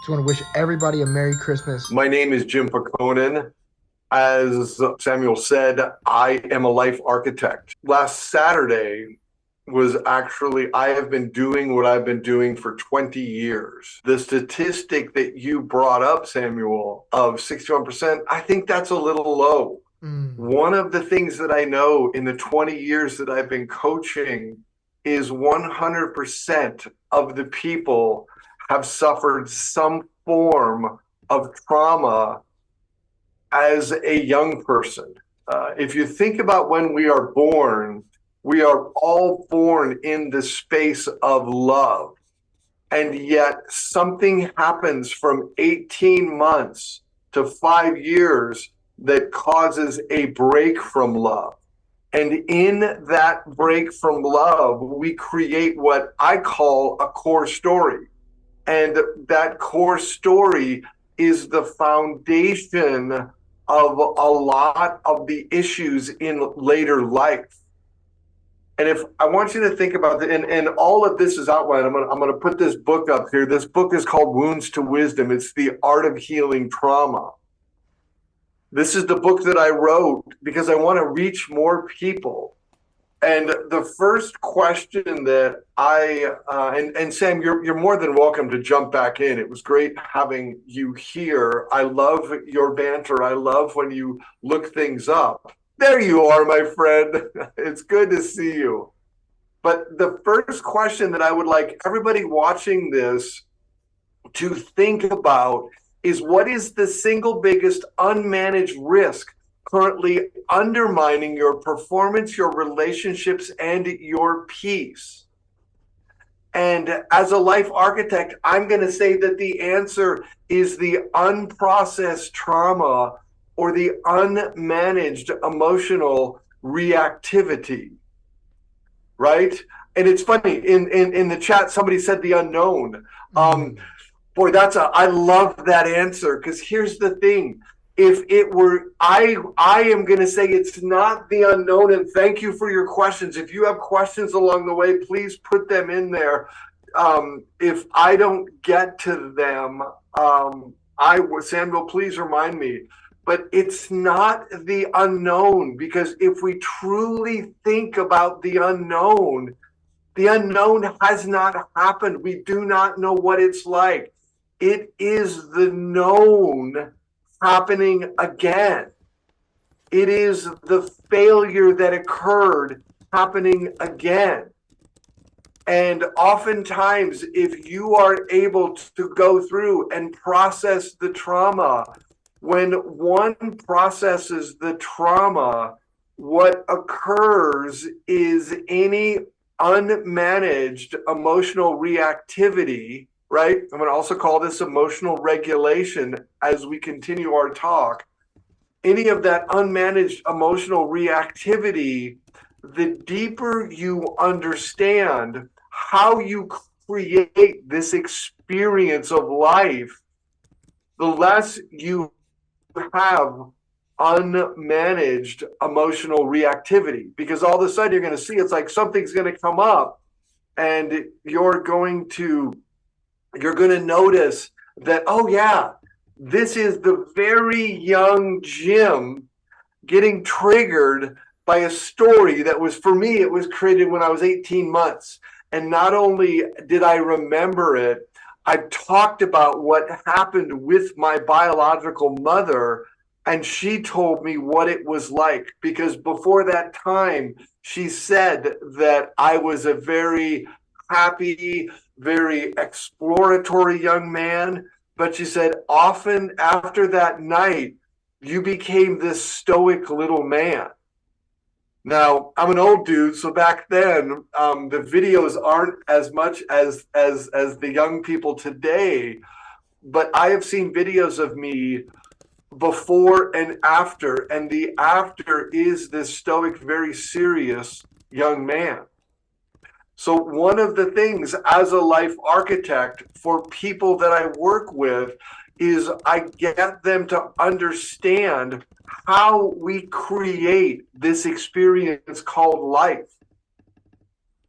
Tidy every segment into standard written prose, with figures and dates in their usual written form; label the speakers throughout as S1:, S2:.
S1: Just want to wish everybody a Merry Christmas.
S2: My name is Jim Pehkonen. As Samuel said, I am a life architect. Last Saturday was actually, I have been doing what I've been doing for 20 years. The statistic that you brought up, Samuel, of 61%, I think that's a little low. One of the things that I know in the 20 years that I've been coaching is 100% of the people have suffered some form of trauma as a young person. If you think about when we are born, we are all born in the space of love. And yet something happens from 18 months to 5 years that causes a break from love. And in that break from love, we create what I call a core story. And that core story is the foundation of a lot of the issues in later life. And if I want you to think about that, and all of this is outlined, I'm gonna put this book up here. This book is called Wounds to Wisdom. It's the art of healing trauma. This is the book that I wrote because I want to reach more people. And the first question that and Sam, you're more than welcome to jump back in. It was great having you here. I love your banter. I love when you look things up. There you are, my friend. It's good to see you. But the first question that I would like everybody watching this to think about is, what is the single biggest unmanaged risk currently undermining your performance, your relationships, and your peace? And as a life architect, I'm going to say that the answer is the unprocessed trauma or the unmanaged emotional reactivity, right? And it's funny, in the chat, somebody said the unknown. Boy, I love that answer, because here's the thing. If it were, I am going to say it's not the unknown. And thank you for your questions. If you have questions along the way, please put them in there. If I don't get to them, Samuel, please remind me. But it's not the unknown, because if we truly think about the unknown has not happened. We do not know what it's like. It is the known happening again. It is the failure that occurred happening again. And oftentimes, if you are able to go through and process the trauma, when one processes the trauma, what occurs is any unmanaged emotional reactivity, right? I'm going to also call this emotional regulation as we continue our talk. Any of that unmanaged emotional reactivity, the deeper you understand how you create this experience of life, the less you have unmanaged emotional reactivity. Because all of a sudden you're going to see it's like something's going to come up, and you're going to notice that, oh yeah, this is the very young Jim getting triggered by a story that was, for me, it was created when I was 18 months. And not only did I remember it, I've talked about what happened with my biological mother, and she told me what it was like, because before that time, she said that I was a very happy, very exploratory young man. But she said, often after that night, you became this stoic little man. Now, I'm an old dude, so back then, the videos aren't as much as the young people today, but I have seen videos of me before and the after is this stoic, very serious young man. So one of the things as a life architect for people that I work with is I get them to understand how we create this experience called life.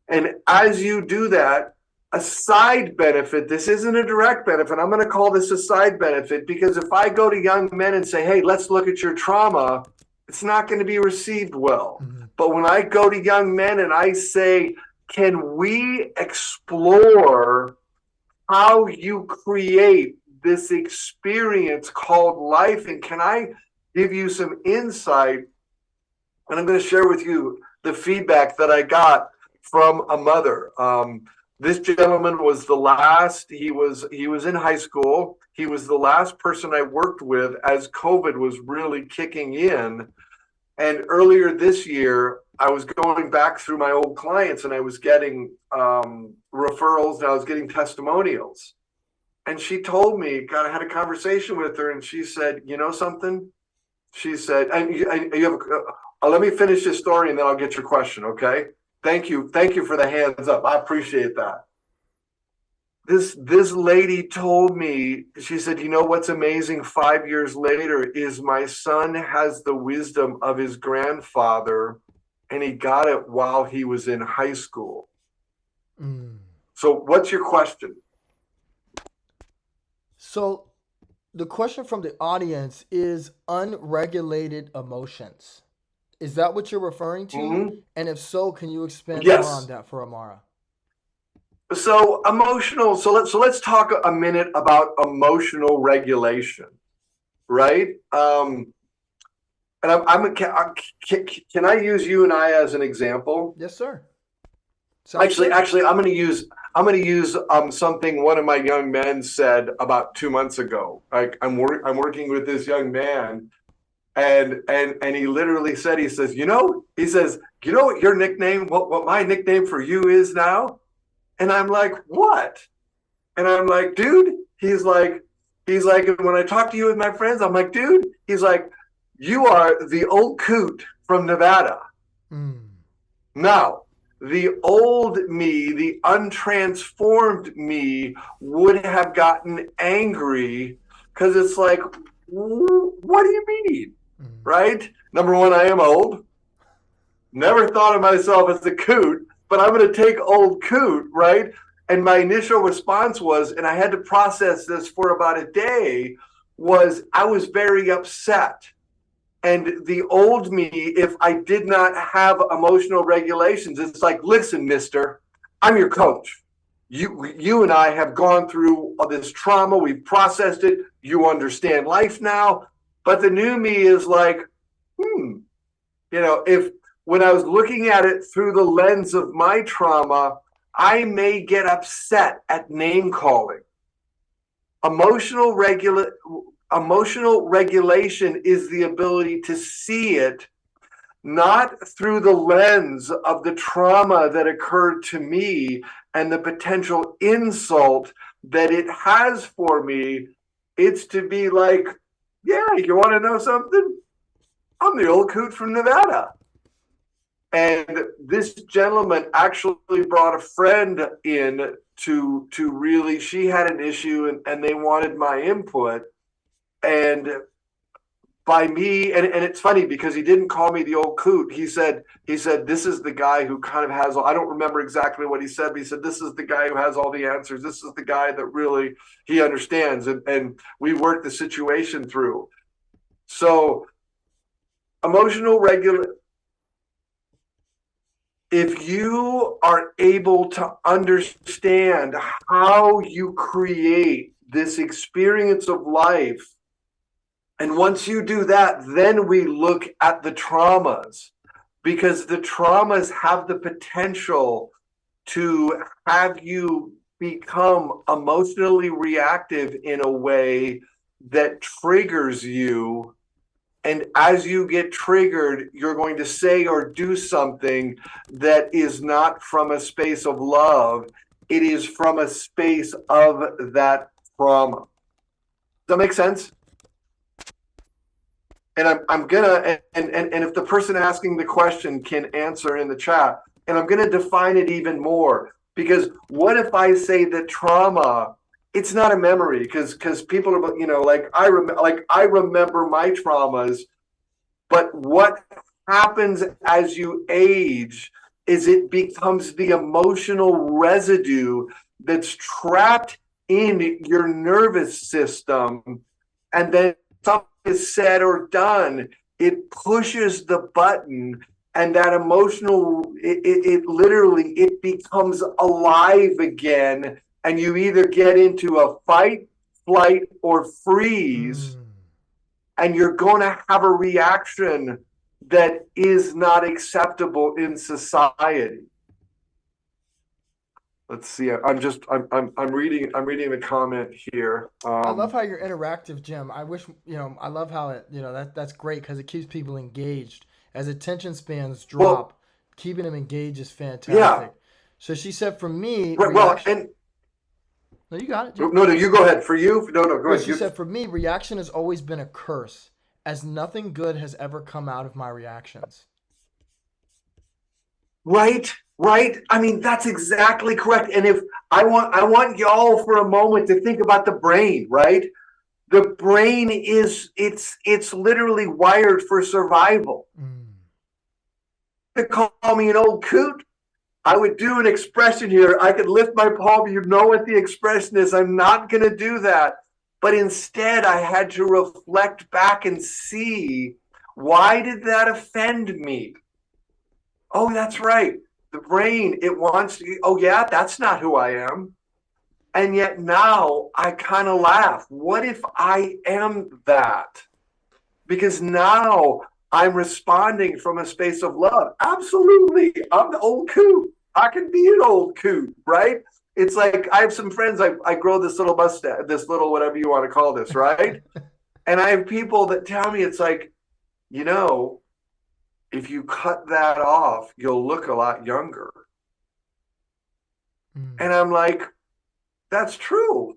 S2: And as you do that, a side benefit. This isn't a direct benefit. I'm going to call this a side benefit, because if I go to young men and say, hey, let's look at your trauma, it's not going to be received well. Mm-hmm. But when I go to young men and I say, can we explore how you create this experience called life? And can I give you some insight? And I'm going to share with you the feedback that I got from a mother. This gentleman was the last, he was in high school. He was the last person I worked with as COVID was really kicking in. And earlier this year, I was going back through my old clients and I was getting referrals and I was getting testimonials. And she told me, God, I had a conversation with her and she said, you know something? She said, and you have, let me finish this story and then I'll get your question, okay? Thank you for the hands up. I appreciate that. This lady told me, she said, you know what's amazing 5 years later is my son has the wisdom of his grandfather and he got it while he was in high school. Mm. So what's your question?
S1: So the question from the audience is unregulated emotions. Is that what you're referring to? Mm-hmm. And if so, can you expand more on that for Amara?
S2: So emotional. So let's talk a minute about emotional regulation, right? And can I use you and I as an example?
S1: Yes, sir.
S2: Actually, I'm going to use something one of my young men said about 2 months ago. Like I'm working with this young man. And he literally said, he says, you know what your nickname, what my nickname for you is now? And I'm like, what? And I'm like, dude, he's like, when I talk to you with my friends, I'm like, dude, he's like, you are the old coot from Nevada. Mm. Now, the old me, the untransformed me would have gotten angry because it's like, what do you mean? Right? Number one, I am old. Never thought of myself as a coot, but I'm going to take old coot, right? And my initial response was, and I had to process this for about a day, was I was very upset. And the old me, if I did not have emotional regulations, it's like, listen, mister, I'm your coach. You and I have gone through all this trauma. We've processed it. You understand life now. But the new me is like, if when I was looking at it through the lens of my trauma, I may get upset at name calling. Emotional regulation is the ability to see it not through the lens of the trauma that occurred to me and the potential insult that it has for me. It's to be like, yeah, you want to know something? I'm the old coot from Nevada. And this gentleman actually brought a friend in to really, she had an issue and they wanted my input. And by me, and it's funny because he didn't call me the old coot. He said, this is the guy who kind of has, I don't remember exactly what he said, but he said, this is the guy who has all the answers. This is the guy that really, he understands. And we worked the situation through. So emotional regulation, if you are able to understand how you create this experience of life, and once you do that, then we look at the traumas, because the traumas have the potential to have you become emotionally reactive in a way that triggers you. And as you get triggered, you're going to say or do something that is not from a space of love. It is from a space of that trauma. Does that make sense? And I'm gonna, and if the person asking the question can answer in the chat, and I'm gonna define it even more, because what if I say that trauma, it's not a memory, because people are, I remember my traumas, but what happens as you age is it becomes the emotional residue that's trapped in your nervous system, and then something is said or done, it pushes the button, and that emotional, it literally, it becomes alive again, and you either get into a fight, flight, or freeze, and you're going to have a reaction that is not acceptable in society. Let's see. I'm reading the comment here.
S1: I love how you're interactive, Jim. I wish, I love how it, that's great because it keeps people engaged. As attention spans drop, keeping them engaged is fantastic. Yeah. So she said, for me, reaction... No, you got it, Jim.
S2: No, you go ahead. For you, no, go ahead.
S1: She said, for me, reaction has always been a curse, as nothing good has ever come out of my reactions.
S2: Right. I mean, that's exactly correct. And if I want y'all for a moment to think about the brain, right? The brain it's literally wired for survival. To call me an old coot, I would do an expression here. I could lift my palm. You know what the expression is. I'm not going to do that. But instead, I had to reflect back and see, why did that offend me? Oh, that's right. The brain, it wants to, oh yeah, that's not who I am. And yet now I kind of laugh. What if I am that? Because now I'm responding from a space of love. Absolutely. I'm the old coot. I can be an old coot, right? It's like, I have some friends, I grow this little mustache, this little whatever you want to call this, right? And I have people that tell me, it's like, if you cut that off, you'll look a lot younger. And I'm like, that's true.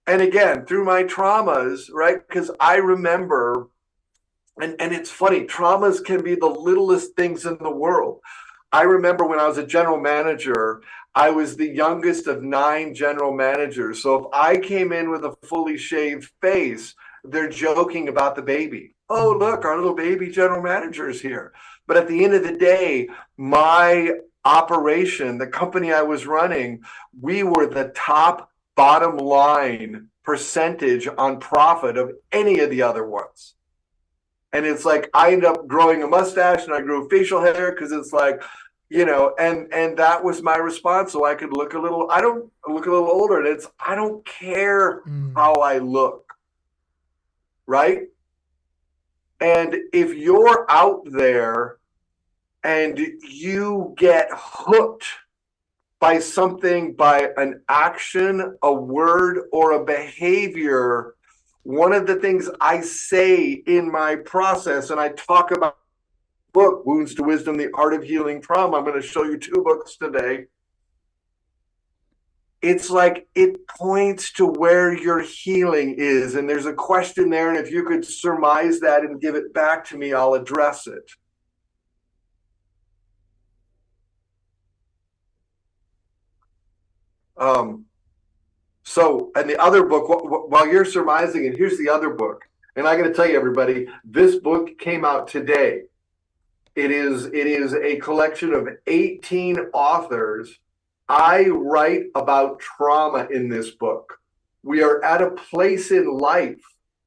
S2: And again, through my traumas, right? Because I remember, and it's funny, traumas can be the littlest things in the world. I remember when I was a general manager, I was the youngest of 9 general managers. So if I came in with a fully shaved face, they're joking about the baby. Oh, look, our little baby general manager is here. But at the end of the day, my operation, the company I was running, we were the top bottom line percentage on profit of any of the other ones. And it's like, I ended up growing a mustache and I grew facial hair because it's like, and that was my response. So I could look a little older. And I don't care how I look. Right? And if you're out there and you get hooked by something, by an action, a word, or a behavior, one of the things I say in my process, and I talk about the book, Wounds to Wisdom, The Art of Healing Trauma. I'm going to show you 2 books today. It's like it points to where your healing is. And there's a question there. And if you could surmise that and give it back to me, I'll address it. And the other book, while you're surmising it, here's the other book. And I got to tell you, everybody, this book came out today. It is a collection of 18 authors. I write about trauma in this book. We are at a place in life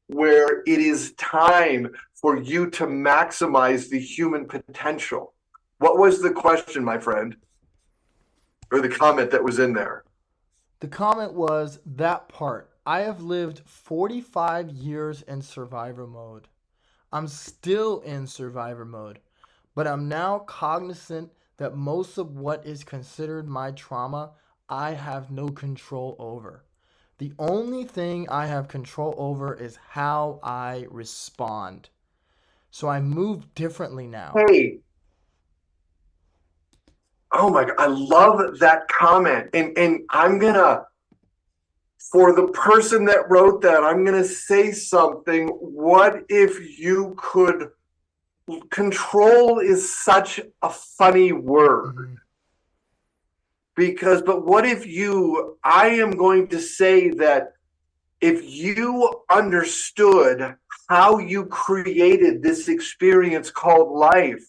S2: where it is time for you to maximize the human potential. What was the question, my friend? Or the comment that was in there?
S1: The comment was that part. I have lived 45 years in survivor mode. I'm still in survivor mode, but I'm now cognizant that most of what is considered my trauma, I have no control over. The only thing I have control over is how I respond. So I move differently now.
S2: Hey. Oh my God, I love that comment. And I'm gonna, for the person that wrote that, I'm gonna say something. What if you could, control is such a funny word. But what if I am going to say that if you understood how you created this experience called life,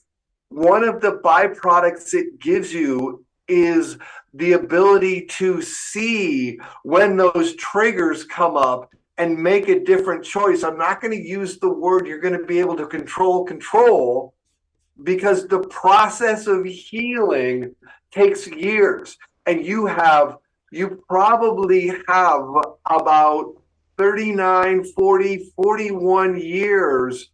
S2: one of the byproducts it gives you is the ability to see when those triggers come up and make a different choice. I'm not going to use the word you're going to be able to control, because the process of healing takes years. And you probably have about 39, 40, 41 years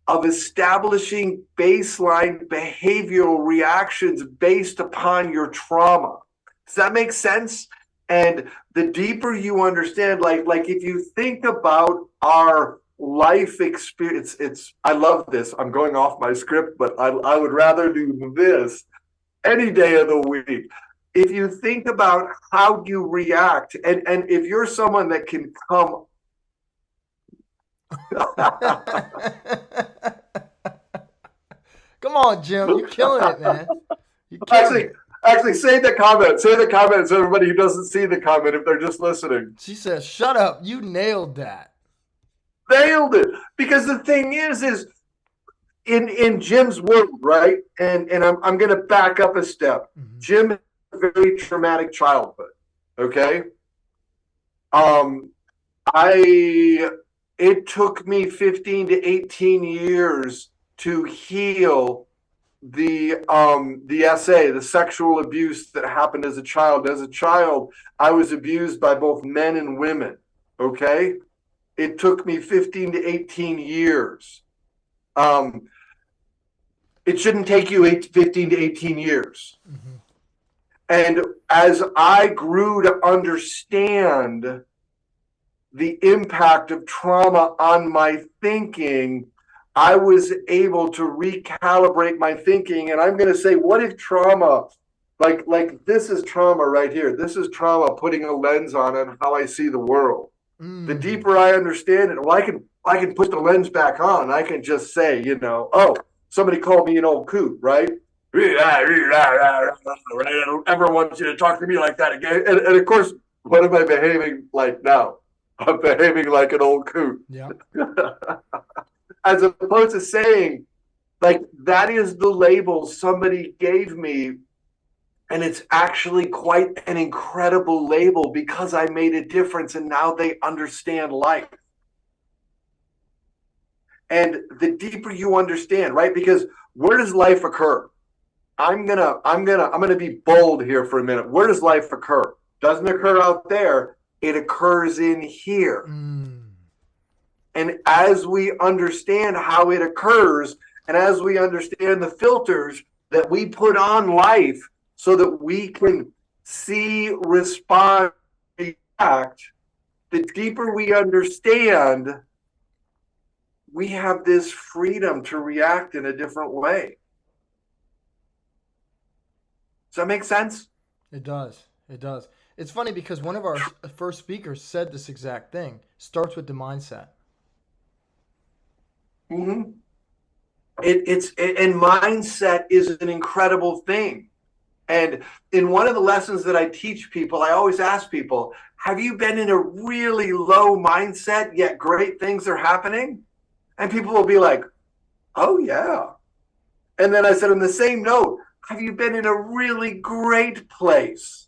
S2: of establishing baseline behavioral reactions based upon your trauma. Does that make sense? And the deeper you understand, like if you think about our life experience, I love this. I'm going off my script, but I would rather do this any day of the week. If you think about how you react, and if you're someone that can come
S1: Come on, Jim. You're killing it, man. You're killing
S2: actually
S1: it.
S2: actually say the comment. Say the comment so everybody who doesn't see the comment, if they're just listening.
S1: She says, shut up. You nailed that.
S2: Nailed it. Because the thing is in Jim's world, right? And I'm gonna back up a step.
S1: Mm-hmm.
S2: Jim had a very traumatic childhood. Okay. It took me 15 to 18 years to heal the SA, the sexual abuse that happened as a child. As a child, I was abused by both men and women. Okay. It took me 15 to 18 years. It shouldn't take you 15 to 18 years.
S1: Mm-hmm.
S2: And as I grew to understand the impact of trauma on my thinking, I was able to recalibrate my thinking. And I'm going to say, what if trauma, like this is trauma right here. This is trauma putting a lens on how I see the world. The deeper I understand it, well, I can put the lens back on. I can just say, oh, somebody called me an old coot, right? I don't ever want you to talk to me like that again. And of course, what am I behaving like now? I'm behaving like an old coot.
S1: Yeah.
S2: As opposed to saying, like, that is the label somebody gave me. And it's actually quite an incredible label because I made a difference and now they understand life. And the deeper you understand, right? Because where does life occur? I'm gonna be bold here for a minute. Where does life occur? Doesn't occur out there. It occurs in here. And as we understand how it occurs, and as we understand the filters that we put on life so that we can see, respond, react, the deeper we understand, we have this freedom to react in a different way. Does that make sense?
S1: It does. It does. It's funny because one of our first speakers said this exact thing. Starts with the mindset.
S2: Mm-hmm. And mindset is an incredible thing. And in one of the lessons that I teach people, I always ask people, have you been in a really low mindset, yet great things are happening? And people will be like, oh, yeah. And then I said, on the same note, have you been in a really great place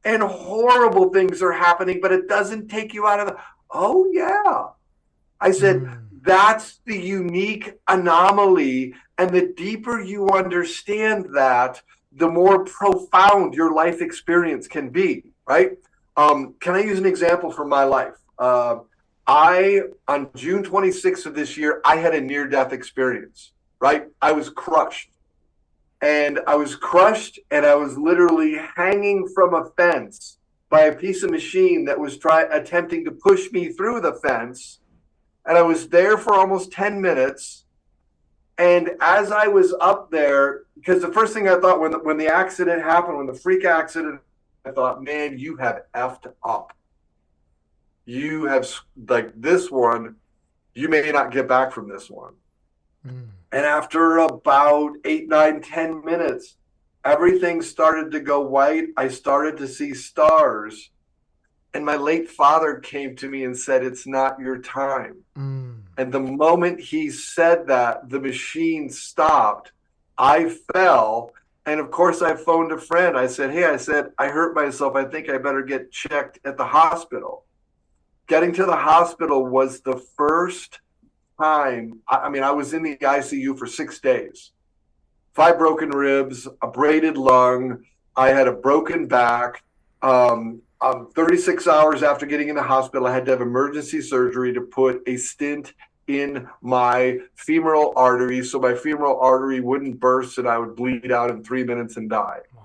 S2: and horrible things are happening, but it doesn't take you out of the, oh, yeah. I said, that's the unique anomaly. And the deeper you understand that, the more profound your life experience can be, right? Can I use an example from my life? On June 26th of this year, I had a near-death experience, right? I was crushed. And I was literally hanging from a fence by a piece of machine that was attempting to push me through the fence. And I was there for almost 10 minutes. And as I was up there, because the first thing I thought when the accident happened, when the freak accident, I thought, man, you have effed up. You have, like, this one, you may not get back from this one. And after about 8, 9, 10 minutes, everything started to go white. I started to see stars. And my late father came to me and said, it's not your time. And the moment he said that, the machine stopped. I fell And of course, I phoned a friend. I said, hey, I hurt myself. I think I better get checked at the hospital. Getting to the hospital was the first time. I mean, I was in the ICU for 6 days, 5 broken ribs, a braided lung. I had a broken back. 36 hours after getting in the hospital, I had to have emergency surgery to put a stent in my femoral artery so my femoral artery wouldn't burst and I would bleed out in 3 minutes and die.
S1: Wow.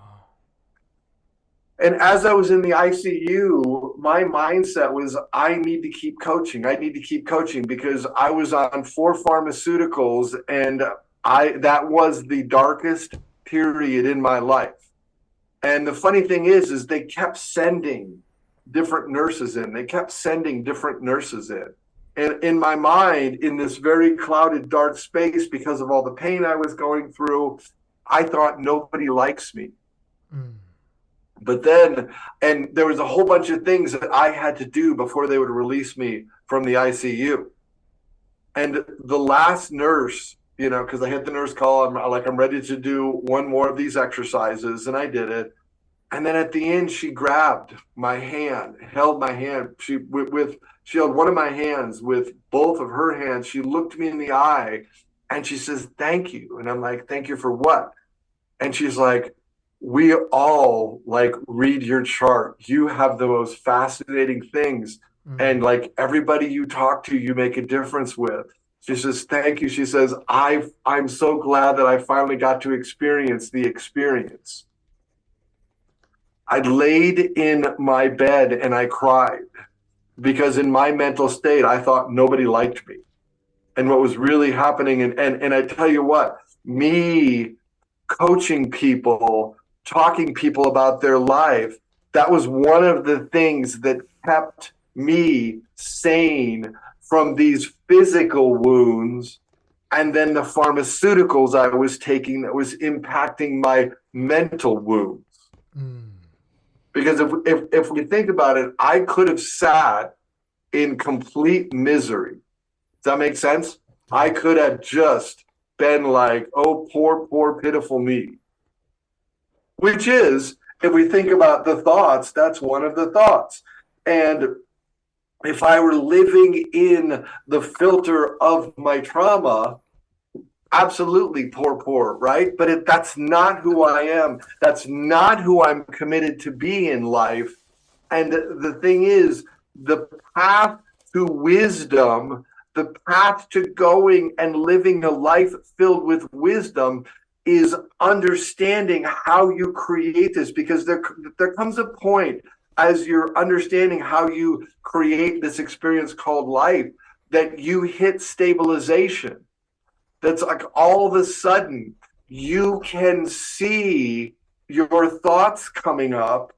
S2: And as I was in the ICU, my mindset was, I need to keep coaching. I need to keep coaching because I was on 4 pharmaceuticals, and that was the darkest period in my life. And the funny thing is they kept sending different nurses in. They kept sending different nurses in. And in my mind, in this very clouded, dark space, because of all the pain I was going through, I thought nobody likes me. Mm. But then, and there was a whole bunch of things that I had to do before they would release me from the ICU. And the last nurse, you know, because I hit the nurse call, I'm ready to do one more of these exercises, and I did it. And then at the end, she grabbed my hand, held my hand. She held one of my hands with both of her hands. She looked me in the eye, and she says, "Thank you." And I'm like, "Thank you for what?" And she's like, "We all read your chart. You have the most fascinating things. Mm-hmm. And everybody you talk to, you make a difference with." She says, "Thank you." She says, I'm so glad that I finally got to experience the experience. I laid in my bed and I cried because in my mental state, I thought nobody liked me. And what was really happening, and I tell you what, me coaching people, talking people about their life, that was one of the things that kept me sane from these physical wounds and then the pharmaceuticals I was taking that was impacting my mental wounds. Mm. Because if we think about it, I could have sat in complete misery. Does that make sense? I could have just been like, oh, poor, pitiful me. Which is, if we think about the thoughts, that's one of the thoughts. And if I were living in the filter of my trauma, absolutely poor, right? But that's not who I am. That's not who I'm committed to be in life. And the thing is, the path to wisdom, the path to going and living a life filled with wisdom is understanding how you create this, because there comes a point as you're understanding how you create this experience called life that you hit stabilization. That's like all of a sudden you can see your thoughts coming up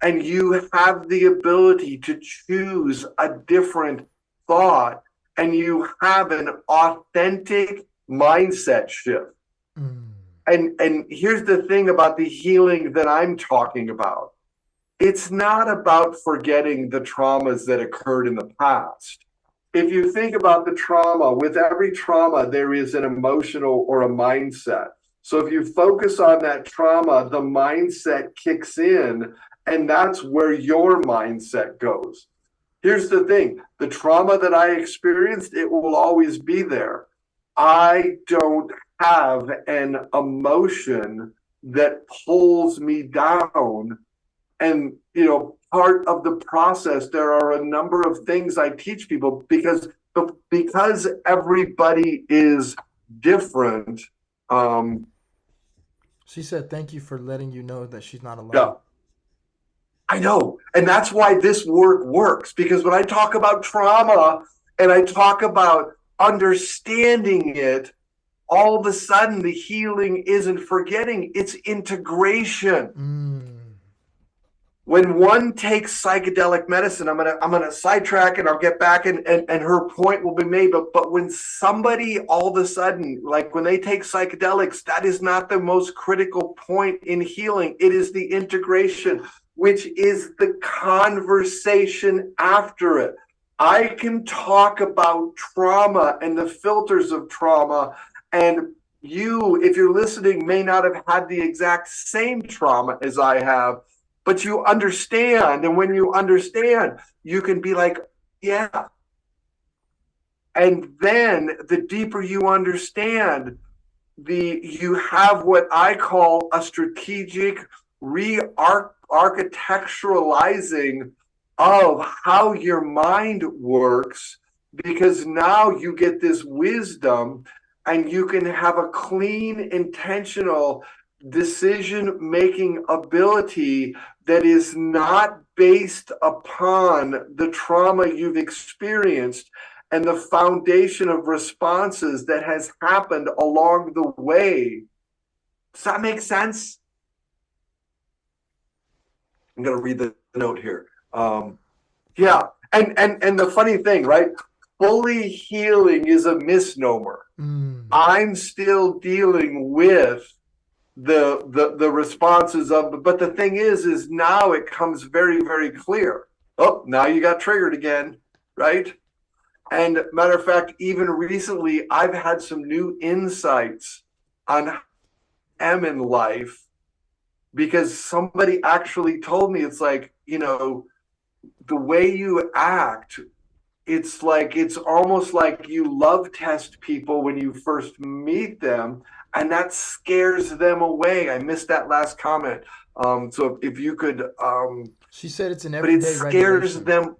S2: and you have the ability to choose a different thought and you have an authentic mindset shift. Mm. And here's the thing about the healing that I'm talking about. It's not about forgetting the traumas that occurred in the past. If you think about the trauma, with every trauma, there is an emotional or a mindset. So if you focus on that trauma, the mindset kicks in, and that's where your mindset goes. Here's the thing. The trauma that I experienced, it will always be there. I don't have an emotion that pulls me down. And, part of the process, there are a number of things I teach people because everybody is different.
S1: She said, "Thank you for letting you know that she's not alone."
S2: Yeah, I know. And that's why this work works, because when I talk about trauma and I talk about understanding it, all of a sudden the healing isn't forgetting, it's integration. Mm. When one takes psychedelic medicine, I'm gonna sidetrack and I'll get back and her point will be made. But when somebody all of a sudden, like when they take psychedelics, that is not the most critical point in healing. It is the integration, which is the conversation after it. I can talk about trauma and the filters of trauma and you, if you're listening, may not have had the exact same trauma as I have, but you understand. And when you understand, you can be like, yeah. And then the deeper you understand, you have what I call a strategic re-architecturalizing of how your mind works, because now you get this wisdom and you can have a clean, intentional decision making ability that is not based upon the trauma you've experienced and the foundation of responses that has happened along the way. Does that make sense? I'm going to read the note here. Yeah. And the funny thing, right? Fully healing is a misnomer. I'm still dealing with the responses of, but the thing is now it comes very, very clear. Oh, now you got triggered again, right? And matter of fact, even recently, I've had some new insights on how I am in life, because somebody actually told me, it's like, the way you act, it's like, it's almost like you love test people when you first meet them, and that scares them away. I missed that last comment. So if you could,
S1: She said it's an
S2: but it
S1: everyday
S2: scares
S1: regulation.
S2: them.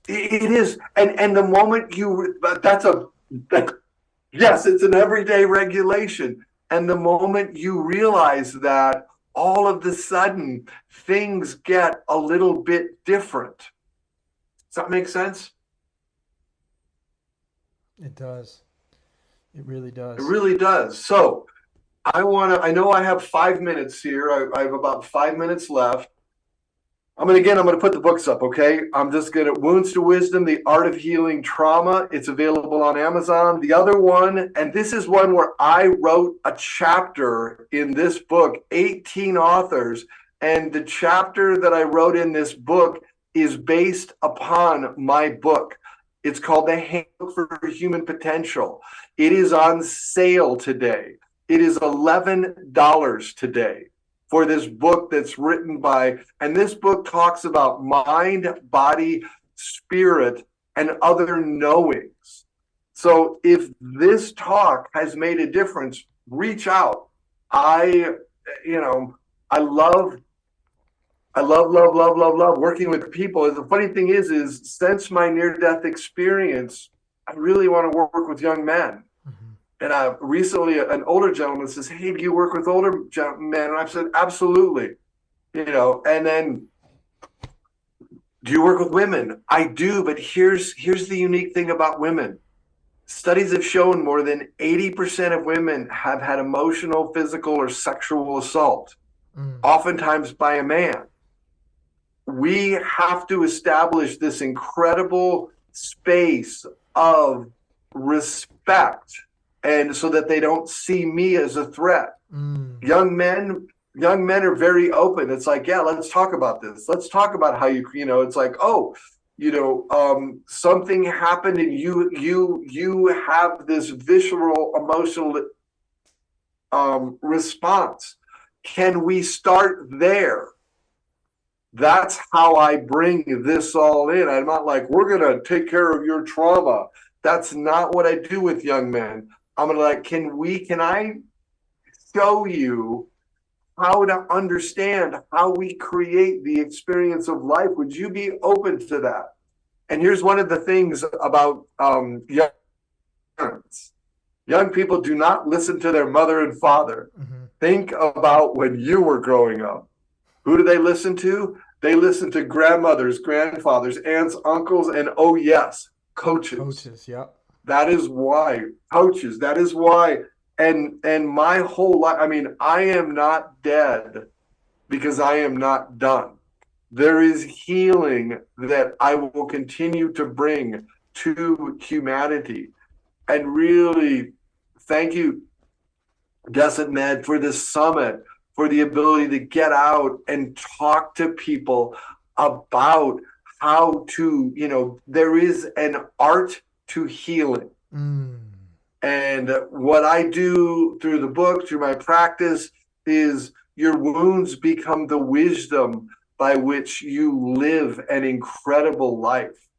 S2: It is. And the moment yes, it's an everyday regulation. And the moment you realize that, all of the sudden things get a little bit different. Does that make sense?
S1: It does. It really
S2: It
S1: does.
S2: really does. So I know I have 5 minutes here. I have about 5 minutes left. I'm gonna put the books up, okay? I'm just gonna Wounds to Wisdom, The Art of Healing Trauma. It's available on Amazon. The other one, and this is one where I wrote a chapter in this book, 18 authors, and the chapter that I wrote in this book is based upon my book. It's called The Handbook for Human Potential. It is on sale today. It is $11 today for this book that's written by, and this book talks about mind, body, spirit, and other knowings. So if this talk has made a difference, reach out. I, I love, love working with people. The funny thing is since my near-death experience, I really want to work with young men. And recently, an older gentleman says, "Hey, do you work with older men?" And I've said, "Absolutely." And then, do you work with women? I do, but here's the unique thing about women. Studies have shown more than 80% of women have had emotional, physical, or sexual assault, oftentimes by a man. We have to establish this incredible space of respect, and so that they don't see me as a threat. Young men are very open. It's like, yeah, let's talk about this. Let's talk about how it's like, oh, something happened and you have this visceral emotional response. Can we start there? That's how I bring this all in. I'm not like, we're going to take care of your trauma. That's not what I do with young men. I'm gonna like, can I show you how to understand how we create the experience of life? Would you be open to that? And here's one of the things about young parents. Young people do not listen to their mother and father. Think about when you were growing up. Who do they listen to? They listen to grandmothers, grandfathers, aunts, uncles, and oh yes, coaches.
S1: Coaches, yeah.
S2: That is why, coaches, that is why, and my whole life, I mean, I am not dead because I am not done. There is healing that I will continue to bring to humanity. And really, thank you, Desert Med, for this summit, for the ability to get out and talk to people about how to, there is an art to healing. And what I do through the book, through my practice, is your wounds become the wisdom by which you live an incredible life.